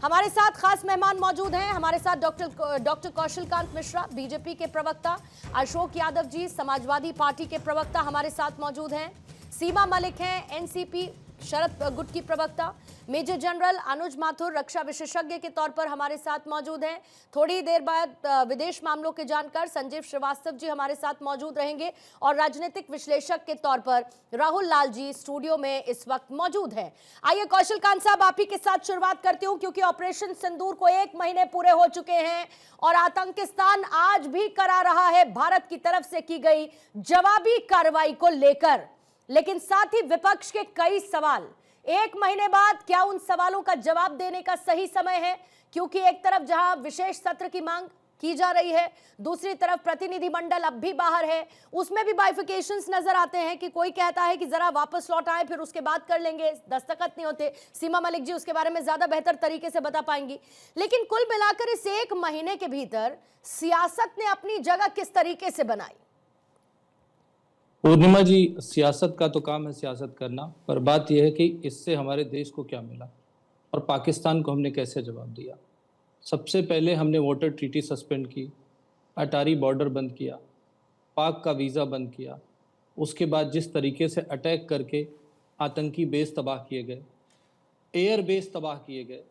हमारे साथ खास मेहमान मौजूद हैं। हमारे साथ डॉक्टर कौशलकांत मिश्रा, बीजेपी के प्रवक्ता, अशोक यादव जी, समाजवादी पार्टी के प्रवक्ता हमारे साथ मौजूद हैं। सीमा मलिक हैं, एनसीपी शरद गुट की प्रवक्ता। मेजर जनरल अनुज माथुर रक्षा विशेषज्ञ के तौर पर हमारे साथ मौजूद हैं। थोड़ी देर बाद विदेश मामलों के जानकार संजीव श्रीवास्तव जी हमारे साथ मौजूद रहेंगे और राजनीतिक विश्लेषक के तौर पर राहुल लाल जी स्टूडियो में इस वक्त मौजूद हैं। आइए कौशलकांत साहब, आप ही के साथ शुरुआत करती हूं, क्योंकि ऑपरेशन सिंदूर को 1 महीने पूरे हो चुके हैं और आतंकिस्तान आज भी करा रहा है भारत की तरफ से की गई जवाबी कार्रवाई को लेकर। लेकिन साथ ही विपक्ष के कई सवाल। 1 महीने बाद क्या उन सवालों का जवाब देने का सही समय है? क्योंकि एक तरफ जहां विशेष सत्र की मांग की जा रही है, दूसरी तरफ प्रतिनिधिमंडल अब भी बाहर है। उसमें भी बाइफिकेशंस नजर आते हैं कि कोई कहता है कि जरा वापस लौट आए, फिर उसके बाद कर लेंगे, दस्तखत नहीं होते। सीमा मलिक जी उसके बारे में ज्यादा बेहतर तरीके से बता पाएंगी। लेकिन कुल मिलाकर इस 1 महीने के भीतर सियासत ने अपनी जगह किस तरीके से बनाई? पूर्णिमा जी, सियासत का तो काम है सियासत करना, पर बात यह है कि इससे हमारे देश को क्या मिला और पाकिस्तान को हमने कैसे जवाब दिया। सबसे पहले हमने वाटर ट्रीटी सस्पेंड की, अटारी बॉर्डर बंद किया, पाक का वीज़ा बंद किया। उसके बाद जिस तरीके से अटैक करके आतंकी बेस तबाह किए गए, एयर बेस तबाह किए गए,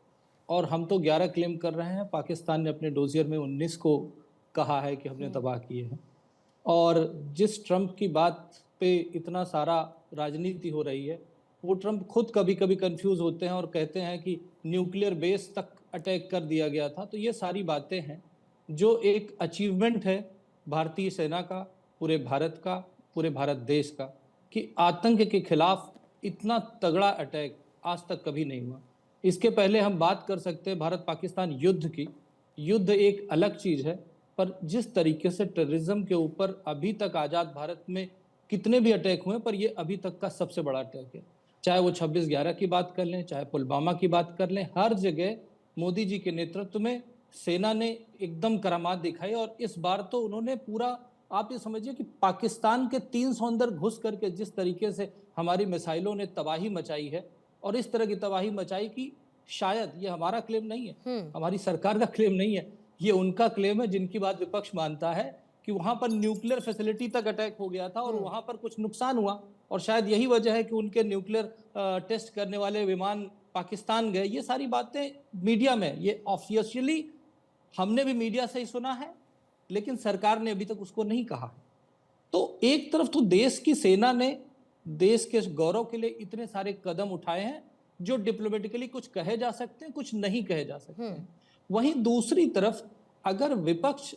और हम तो 11 क्लेम कर रहे हैं, पाकिस्तान ने अपने डोजियर में 19 को कहा है कि हमने तबाह किए हैं। और जिस ट्रंप की बात पे इतना सारा राजनीति हो रही है, वो ट्रंप खुद कभी कभी कंफ्यूज होते हैं और कहते हैं कि न्यूक्लियर बेस तक अटैक कर दिया गया था। तो ये सारी बातें हैं जो एक अचीवमेंट है भारतीय सेना का, पूरे भारत का, पूरे भारत देश का, कि आतंक के खिलाफ इतना तगड़ा अटैक आज तक कभी नहीं हुआ। इसके पहले हम बात कर सकते हैं भारत पाकिस्तान युद्ध की। युद्ध एक अलग चीज़ है, पर जिस तरीके से टेररिज्म के ऊपर अभी तक आज़ाद भारत में कितने भी अटैक हुए, पर ये अभी तक का सबसे बड़ा अटैक है। चाहे वो 26/11 की बात कर लें, चाहे पुलवामा की बात कर लें, हर जगह मोदी जी के नेतृत्व में सेना ने एकदम करामात दिखाई। और इस बार तो उन्होंने पूरा, आप ये समझिए कि पाकिस्तान के 300 अंदर घुस करके जिस तरीके से हमारी मिसाइलों ने तबाही मचाई है, और इस तरह की तबाही मचाई कि शायद, ये हमारा क्लेम नहीं है, हमारी सरकार का क्लेम नहीं है, ये उनका क्लेम है जिनकी बात विपक्ष मानता है, कि वहां पर न्यूक्लियर फैसिलिटी तक अटैक हो गया था और वहां पर कुछ नुकसान हुआ, और शायद यही वजह है कि उनके न्यूक्लियर टेस्ट करने वाले विमान पाकिस्तान गए। ये सारी बातें मीडिया में, ये ऑफिशियली हमने भी मीडिया से ही सुना है, लेकिन सरकार ने अभी तक उसको नहीं कहा। तो एक तरफ तो देश की सेना ने देश के गौरव के लिए इतने सारे कदम उठाए हैं जो डिप्लोमेटिकली कुछ कहे जा सकते हैं, कुछ नहीं कहे जा सकते हैं। वहीं दूसरी तरफ अगर विपक्ष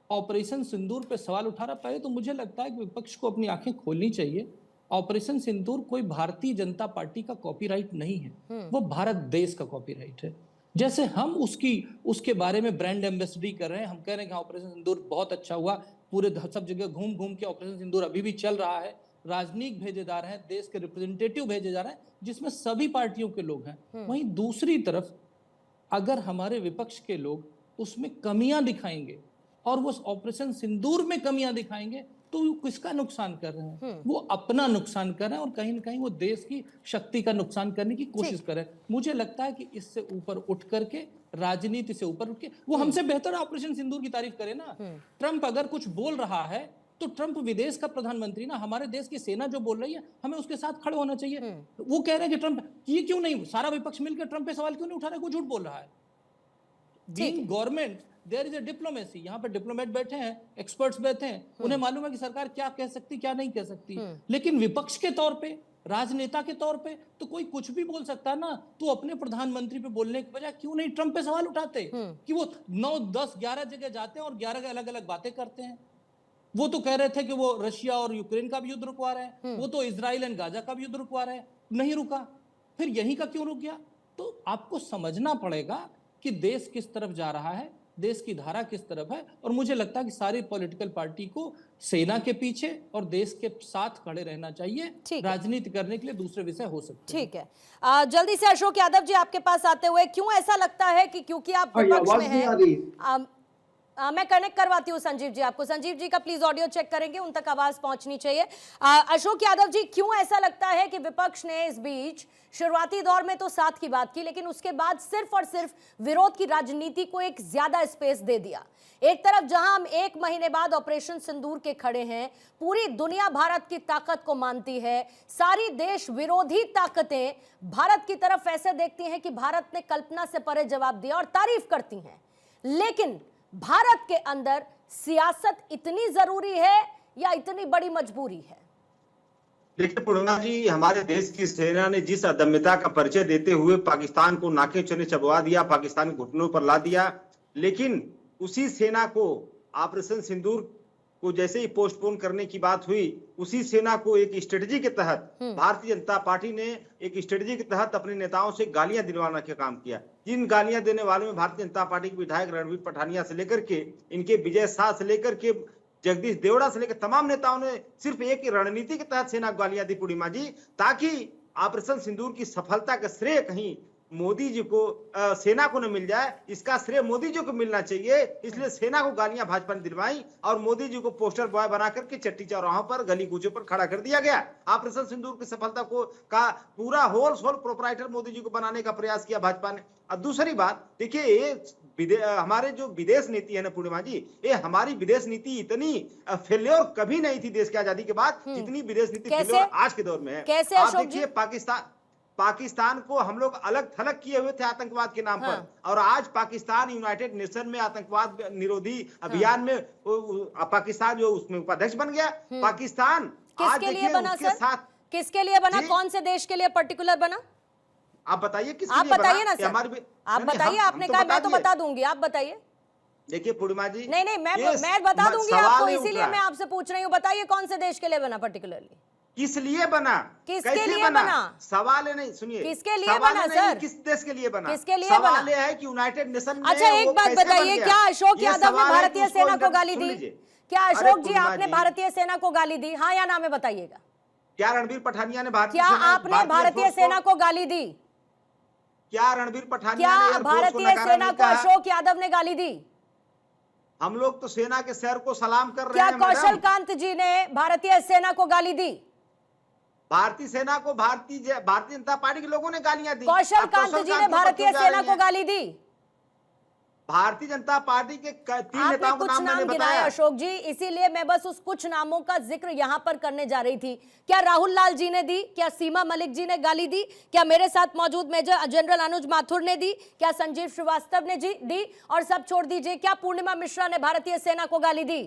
ऑपरेशन सिंदूर पे सवाल उठा रहा, पहले तो मुझे लगता है कि विपक्ष को अपनी आंखें खोलनी चाहिए। ऑपरेशन सिंदूर कोई भारतीय जनता पार्टी का कॉपीराइट नहीं है, वो भारत देश का कॉपीराइट है। जैसे हम उसके बारे में ब्रांड एम्बेसडरी कर रहे हैं, हम कह रहे हैं कि ऑपरेशन सिंदूर बहुत अच्छा हुआ, पूरे सब जगह घूम घूम के ऑपरेशन सिंदूर अभी भी चल रहा है, राजनीतिक भेजे जा रहे हैं, देश के रिप्रेजेंटेटिव भेजे जा रहे हैं, जिसमें सभी पार्टियों के लोग हैं। वहीं दूसरी तरफ अगर हमारे विपक्ष के लोग उसमें कमियां दिखाएंगे और वो ऑपरेशन सिंदूर में कमियां दिखाएंगे, तो वो किसका नुकसान कर रहे हैं? वो अपना नुकसान कर रहे हैं और कहीं ना कहीं वो देश की शक्ति का नुकसान करने की कोशिश कर रहे हैं। मुझे लगता है कि इससे ऊपर उठ करके, राजनीति से ऊपर उठ के, वो हमसे बेहतर ऑपरेशन सिंदूर की तारीफ करे ना। ट्रंप अगर कुछ बोल रहा है तो ट्रंप विदेश का प्रधानमंत्री ना, हमारे देश की सेना जो बोल रही है, हमें उसके साथ खड़े होना चाहिए। वो कह रहे हैं कि ट्रंप, ये क्यों नहीं, सारा विपक्ष मिलकर ट्रंप पे सवाल क्यों नहीं उठा रहा है? वो झूठ बोल रहा है। Being government there is a diplomacy. यहाँ पर डिप्लोमेट बैठे हैं, एक्सपर्ट्स बैठे हैं, उन्हें मालूम है कि सरकार क्या कह सकती, क्या नहीं कह सकती। लेकिन विपक्ष के तौर पे, राजनेता के तौर पे तो कोई कुछ भी बोल सकता है ना। तो अपने प्रधानमंत्री पे बोलने की बजाय क्यों नहीं ट्रंप पे सवाल उठाते कि वो 9, 10, 11 जगह जाते हैं और 11 अलग अलग बातें करते हैं। वो तो कह रहे थे कि वो रशिया और यूक्रेन का भी युद्ध रुकवा रहे हैं, वो तो इजराइल एंड गाजा का भी युद्ध रुकवा रहे हैं, नहीं रुका, फिर यहीं का क्यों रुक गया? तो आपको समझना पड़ेगा कि देश किस तरफ जा रहा है, देश की धारा किस तरफ है। और मुझे लगता है कि सारी पॉलिटिकल पार्टी को सेना के पीछे और देश के साथ खड़े रहना चाहिए। राजनीति करने के लिए दूसरे विषय हो सकते हैं। ठीक है, जल्दी से अशोक यादव जी आपके पास आते हुए, क्यों ऐसा लगता है कि क्योंकि आप विपक्ष में हैं, मैं कनेक्ट करवाती हूँ संजीव जी आपको। संजीव जी का प्लीज ऑडियो चेक करेंगे, उन तक आवाज पहुंचनी चाहिए। अशोक यादव जी, क्यों ऐसा लगता है कि विपक्ष ने इस बीच शुरुआती दौर में तो साथ की बात की, लेकिन उसके बाद सिर्फ और सिर्फ विरोध की राजनीति को एक ज्यादा स्पेस दे दिया? एक तरफ जहां हम 1 महीने बाद ऑपरेशन सिंदूर के खड़े हैं, पूरी दुनिया भारत की ताकत को मानती है, सारी देश विरोधी ताकतें भारत की तरफ ऐसे देखती हैं कि भारत ने कल्पना से परे जवाब दिया और तारीफ करती हैं, लेकिन भारत के अंदर सियासत इतनी जरूरी है या इतनी बड़ी मजबूरी है? देखिए पूर्णिमा जी, हमारे देश की सेना ने जिस अदम्यता का परिचय देते हुए पाकिस्तान को नाके चने चबवा दिया, पाकिस्तान के घुटनों पर ला दिया, लेकिन उसी सेना को ऑपरेशन सिंदूर को जैसे ही पोस्टपोन करने की बात हुई, उसी सेना को एक स्ट्रेटजी के तहत भारतीय जनता पार्टी ने एक स्ट्रेटजी के तहत अपने नेताओं से गालियां दिलवाने का काम किया। जिन गालियां देने वालों में भारतीय जनता पार्टी के विधायक रणवीर पठानिया से लेकर के इनके विजय शाह से लेकर के जगदीश देवड़ा से लेकर तमाम नेताओं ने सिर्फ एक ही रणनीति के तहत सेना को गालियां दी पूर्णिमा जी, ताकि ऑपरेशन सिंदूर की सफलता का श्रेय कहीं मोदी जी को सेना को न मिल जाए, इसका श्रेय मोदी जी को मिलना चाहिए। इसलिए सेना को गालियां भाजपा ने दिलवाई और मोदी जी को पोस्टर बॉय बना करके चट्टी चौराहों पर गली कूचों पर खड़ा कर दिया गया। ऑपरेशन सिंदूर की सफलता को का पूरा होल प्रोपराइटर मोदी जी को बनाने का प्रयास किया भाजपा ने। और दूसरी बात देखिए, ये हमारे जो विदेश नीति है ना पूर्णिमा जी, ये हमारी विदेश नीति इतनी फेल्योर कभी नहीं थी देश की आजादी के बाद जितनी विदेश नीति फेल्योर आज के दौर में है। कैसे आप देखिए, पाकिस्तान को हम लोग अलग थलग किए हुए थे आतंकवाद के नाम पर, और आज पाकिस्तान यूनाइटेड नेशन में आतंकवाद निरोधी अभियान में पाकिस्तान जो उसमें उपाध्यक्ष बन गया। पाकिस्तान किसके लिए बना सर? किसके लिए बना? कौन से देश के लिए पर्टिकुलर बना? आप बताइए किसके लिए बना? ना सर, आप बताइए। आपने कहा मैं तो बता दूंगी, आप बताइए। देखिए पूर्णिमा जी, नहीं मैं बता दूंगी आपको, इसीलिए मैं आपसे पूछ रही हूँ। बताइए कौन से देश के लिए बना पर्टिकुलरली? किस लिए बना? किसके लिए बना? सवाल है नहीं, सुनिए, किसके लिए बना सर? किस देश के लिए बना? किसके लिए बना? सवाल है कि यूनाइटेड नेशन में। अच्छा एक बात बताइए, क्या अशोक यादव ने भारतीय सेना को गाली दी? क्या अशोक जी आपने भारतीय सेना को गाली दी? हाँ या ना में बताइएगा। क्या रणवीर पठानिया ने क्या आपने भारतीय सेना को गाली दी? क्या रणवीर पठानिया ने भारतीय सेना को अशोक यादव ने गाली दी? हम लोग तो सेना के सर को सलाम कर रहे हैं। क्या कौशल कांत जी ने भारतीय सेना को गाली दी? भारतीय सेना को भारतीय जनता पार्टी के लोगों ने गालियां दी। कौशल कांत जी ने भारतीय सेना को गाली दी? भारतीय जनता पार्टी के 3 नेताओं का नाम मैंने बताया अशोक जी, इसीलिए मैं बस उस कुछ नामों का जिक्र यहां पर करने जा रही थी। क्या राहुल लाल जी ने दी? क्या सीमा मलिक जी ने गाली दी? क्या मेरे साथ मौजूद मेजर जनरल अनुज माथुर ने दी? क्या संजीव श्रीवास्तव ने दी? और सब छोड़ दीजिए, क्या पूर्णिमा मिश्रा ने भारतीय सेना को गाली दी?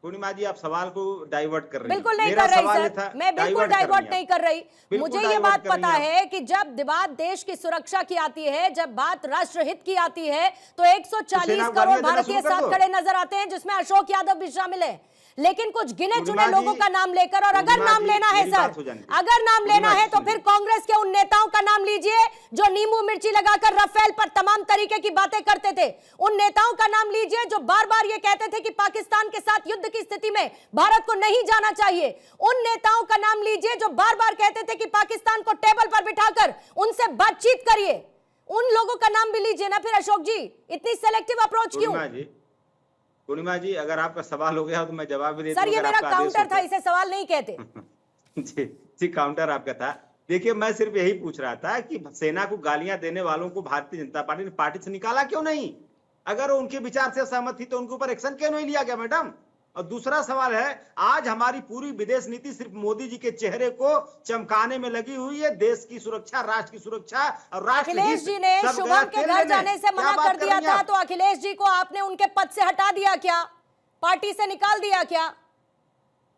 पूर्णिमा जी, आप सवाल को डाइवर्ट कर रही हैं। बिल्कुल नहीं कर रही सर, मैं बिल्कुल डाइवर्ट नहीं कर रही। मुझे ये बात पता है कि जब बात देश की सुरक्षा की आती है, जब बात राष्ट्रहित की आती है, तो 140 करोड़ भारतीय साथ खड़े नजर आते हैं, जिसमें अशोक यादव भी शामिल है। लेकिन कुछ गिने चुने लोगों का नाम लेकर, और अगर नाम लेना है सर, अगर नाम लेना है तो फिर कांग्रेस के उन नेताओं का नाम लीजिए जो नींबू मिर्ची लगाकर राफेल पर तमाम तरीके की बातें करते थे। उन नेताओं का नाम लीजिए जो बार बार ये कहते थे कि पाकिस्तान के साथ युद्ध की स्थिति में भारत को नहीं जाना चाहिए। उन नेताओं का नाम लीजिए जो बार बार कहते थे कि पाकिस्तान को टेबल पर बिठाकर उनसे बातचीत करिए। उन लोगों का नाम भी लीजिए ना फिर अशोक जी, इतनी सेलेक्टिव अप्रोच क्यों? पूर्णिमा जी, अगर आपका सवाल हो गया तो मैं जवाब भी देता हूं। सर ये मेरा काउंटर था, इसे सवाल नहीं कहते। जी काउंटर आपका था। देखिए मैं सिर्फ यही पूछ रहा था कि सेना को गालियां देने वालों को भारतीय जनता पार्टी ने पार्टी से निकाला क्यों नहीं? अगर उनके विचार से सहमत थी तो उनके ऊपर एक्शन क्यों नहीं लिया गया मैडम? और दूसरा सवाल है, आज हमारी पूरी विदेश नीति सिर्फ मोदी जी के चेहरे को चमकाने में लगी हुई है। देश की सुरक्षा, राष्ट्र की सुरक्षा और राष्ट्र अखिलेश जी ने शुभम के घर जाने से मना कर दिया था, तो अखिलेश जी को आपने उनके पद से हटा दिया क्या? पार्टी से निकाल दिया क्या?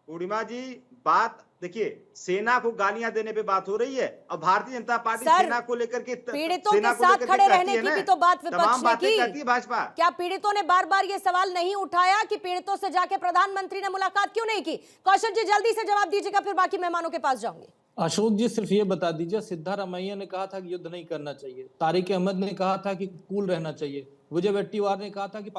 पूर्णिमा जी, बात देखिए, सेना को गालियां देने पे बात हो रही है और भारतीय जनता पार्टी सेना को लेकर के पीड़ितों के साथ खड़े रहने की भी तो बात विपक्ष ने की। भाजपा क्या पीड़ितों ने बार बार ये सवाल नहीं उठाया कि पीड़ितों से जाके प्रधानमंत्री ने मुलाकात क्यों नहीं की? कौशल जी जल्दी से जवाब दीजिएगा, फिर बाकी मेहमानों के पास जाऊंगी। अशोक जी सिर्फ ये बता दीजिए, सिद्धारमैया ने कहा था कि युद्ध नहीं करना चाहिए, तारिक अहमद ने कहा था कि कूल रहना चाहिए, विजय वट्टीवार ने कहा था कि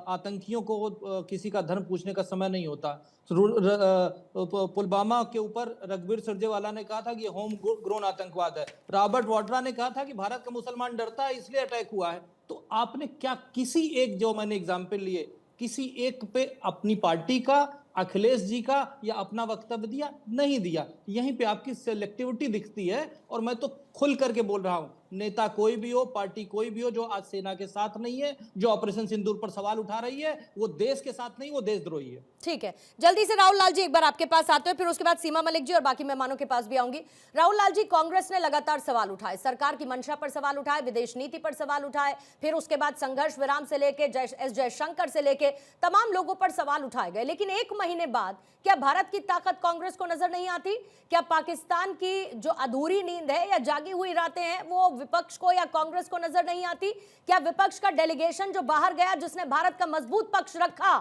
आतंकियों को किसी का धर्म पूछने का समय नहीं होता। पुलवामा के ऊपर रघुवीर सुरजेवाला ने कहा था कि होम ग्रोन आतंकवाद है। रॉबर्ट वाड्रा ने कहा था कि भारत का मुसलमान डरता है इसलिए अटैक हुआ है। तो आपने क्या किसी एक, जो मैंने एग्जाम्पल लिए, किसी एक पे अपनी पार्टी का, अखिलेश जी का या अपना वक्तव्य दिया? नहीं दिया। यहीं पे आपकी सेलेक्टिविटी दिखती है। और मैं तो खुल करके बोल रहा हूं, नेता कोई भी हो, पार्टी कोई भी हो, जो आज सेना के साथ नहीं है, जो ऑपरेशन सिंदूर पर सवाल उठा रही है, वो देश के साथ नहीं, वो देशद्रोही है। ठीक है, जल्दी से राहुल लाल जी एक बार आपके पास आते हैं, फिर उसके बाद सीमा मलिक जी और बाकी मेहमानों के पास भी आऊंगी। राहुल लाल जी, कांग्रेस ने लगातार सवाल उठाए, सरकार की मंशा पर सवाल उठाए, विदेश नीति पर सवाल उठाए, फिर उसके बाद संघर्ष विराम से लेके एस जयशंकर से लेके तमाम लोगों पर सवाल उठाए गए। लेकिन एक महीने बाद क्या भारत की ताकत कांग्रेस को नजर नहीं आती? क्या पाकिस्तान की जो अधूरी नींद है या जागी हुई रातें हैं वो विपक्ष को या कांग्रेस को नजर नहीं आती? क्या विपक्ष का डेलीगेशन जो बाहर गया, जिसने भारत का मजबूत पक्ष रखा,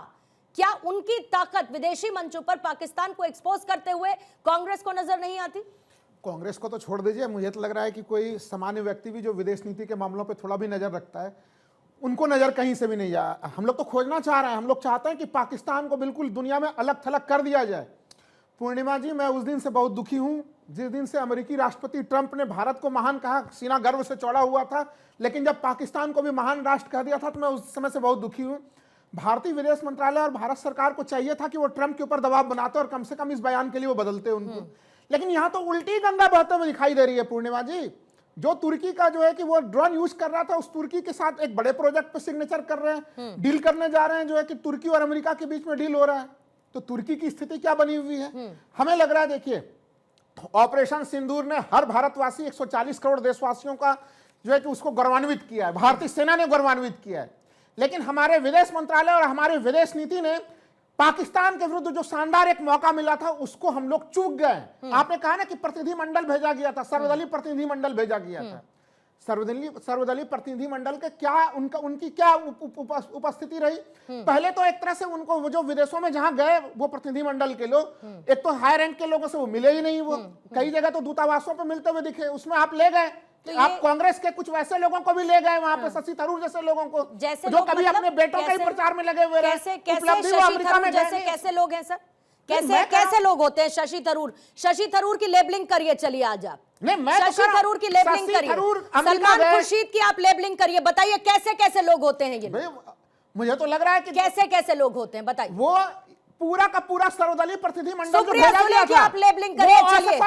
क्या उनकी ताकत विदेशी मंचों पर पाकिस्तान को एक्सपोज करते हुए कांग्रेस को नजर नहीं आती? कांग्रेस को तो छोड़ दीजिए, मुझे तो लग रहा है कि कोई सामान्य व्यक्ति भी जो विदेश नीति के मामलों पे थोड़ा भी नजर रखता है, उनको नजर कहीं से भी नहीं आया। हम लोग तो खोजना चाह रहे हैं, हम लोग चाहते हैं कि पाकिस्तान को बिल्कुल दुनिया में अलग थलग कर दिया जाए। पूर्णिमा जी, मैं उस दिन से बहुत दुखी हूं जिस दिन से अमेरिकी राष्ट्रपति ट्रंप ने भारत को महान कहा, सीना गर्व से चौड़ा हुआ था, लेकिन जब पाकिस्तान को भी महान राष्ट्र कह दिया था तो मैं उस समय से बहुत दुखी हूं। भारतीय विदेश मंत्रालय और भारत सरकार को चाहिए था कि वो ट्रंप के ऊपर दबाव बनाते और कम से कम इस बयान के लिए वो बदलते उनको। लेकिन यहां तो उल्टी गंगा बहते हुए दिखाई दे रही है। पूर्णिमा जी, जो तुर्की का जो है कि वो ड्रोन यूज कर रहा था, उस तुर्की के साथ एक बड़े प्रोजेक्ट पे सिग्नेचर कर रहे हैं, डील करने जा रहे हैं, जो है कि तुर्की और अमेरिका के बीच में डील हो रहा है। तो तुर्की की स्थिति क्या बनी हुई है? हमें लग रहा है, देखिए, ऑपरेशन सिंदूर ने हर भारतवासी, 140 करोड़ देशवासियों का जो है कि उसको गौरवान्वित किया है, भारतीय सेना ने गौरवान्वित किया है। लेकिन हमारे विदेश मंत्रालय और हमारे विदेश नीति ने पाकिस्तान के विरुद्ध जो शानदार एक मौका मिला था उसको हम लोग चूक गए। आपने कहा ना कि प्रतिनिधिमंडल भेजा गया था, सर्वदलीय प्रतिनिधिमंडल भेजा गया था। सर्वदलीय प्रतिनिधिमंडल के क्या उनकी क्या उपस्थिति रही? पहले तो एक तरह से उनको जो विदेशों में जहां गए वो प्रतिनिधिमंडल के लोग, एक तो हाई रैंक के लोगों से वो मिले ही नहीं। वो कई जगह तो दूतावासों पे मिलते हुए दिखे, उसमें आप ले गए। तो आप कांग्रेस के कुछ वैसे लोगों को भी ले गए वहां पे, शशि थरूर जैसे लोगों को, जो कभी अपने बेटों के प्रचार में लगे हुए रहे। उपलब्धि वो अमेरिका में जैसे कैसे लोग हैं सर? कैसे लोग होते हैं? शशि थरूर की लेबलिंग करिए, चलिए आज आप। नहीं, मैं शशि थरूर की लेबलिंग करिए, सलमान खुर्शीद की आप लेबलिंग करिए, बताइए कैसे कैसे लोग होते हैं ये? मुझे तो लग रहा है कि कैसे कैसे लोग होते हैं, बताइए। वो पूरा का पूरा सर्वदलीय प्रतिनिधिमंडल सुप्रिया सुले की आप लेबलिंग करिए, चलिए।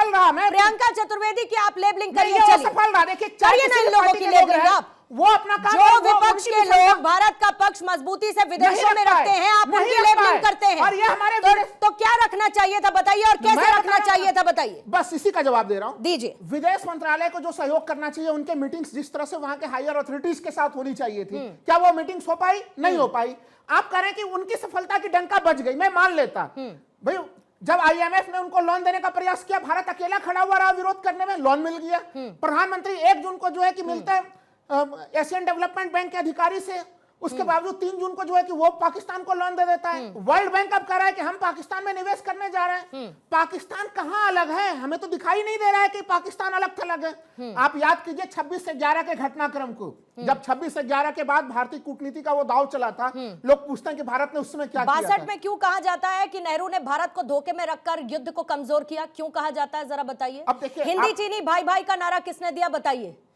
प्रियंका चतुर्वेदी की आप लेबलिंग करिए, चलिए। सफल रहा, देखिए, करिए ना इन लोगों की लेबलिंग आप। वो अपना काम, जो विपक्ष के लोग भारत का पक्ष मजबूती से विदेशों में रखते हैं, आप उनकी लेबलिंग करते हैं। और ये हमारे तो क्या रखना चाहिए था बताइए, और कैसे रखना चाहिए था बताइए? बस इसी का जवाब दे रहा हूं, दीजिए। विदेश मंत्रालय को जो सहयोग करना चाहिए, उनके मीटिंग्स जिस तरह से वहां के हायर अथॉरिटीज के साथ होनी चाहिए थी, क्या वो मीटिंग्स हो पाई? नहीं हो पाई। आप कह रहे हैं कि उनकी सफलता की डंका बज गई, मैं मान लेता। भाई, जब आईएमएफ ने उनको लोन देने का प्रयास किया, भारत अकेला खड़ा हुआ रहा विरोध करने में, लोन मिल गया। प्रधानमंत्री 1 जून को जो है कि मिलता है एशियन डेवलपमेंट बैंक के अधिकारी से, उसके बावजूद 3 जून को जो है कि वो पाकिस्तान को लोन दे देता है। वर्ल्ड बैंक अब कह रहा है कि हम पाकिस्तान में निवेश करने जा रहे हैं। पाकिस्तान कहां अलग है? हमें तो दिखाई नहीं दे रहा है कि पाकिस्तान अलग थलग है। आप याद कीजिए 26 से 11 के घटनाक्रम को, जब 26 से 11 के बाद भारतीय कूटनीति का वो दाव चला था, लोग पूछते हैं कि भारत ने उस समय क्या किया था। 62 में क्यों कहा जाता है कि नेहरू ने भारत को धोखे में रखकर युद्ध को कमजोर किया? क्यों कहा जाता है, जरा बताइए। अब देखिए, हिंदी चीनी भाई भाई का नारा किसने दिया, बताइए?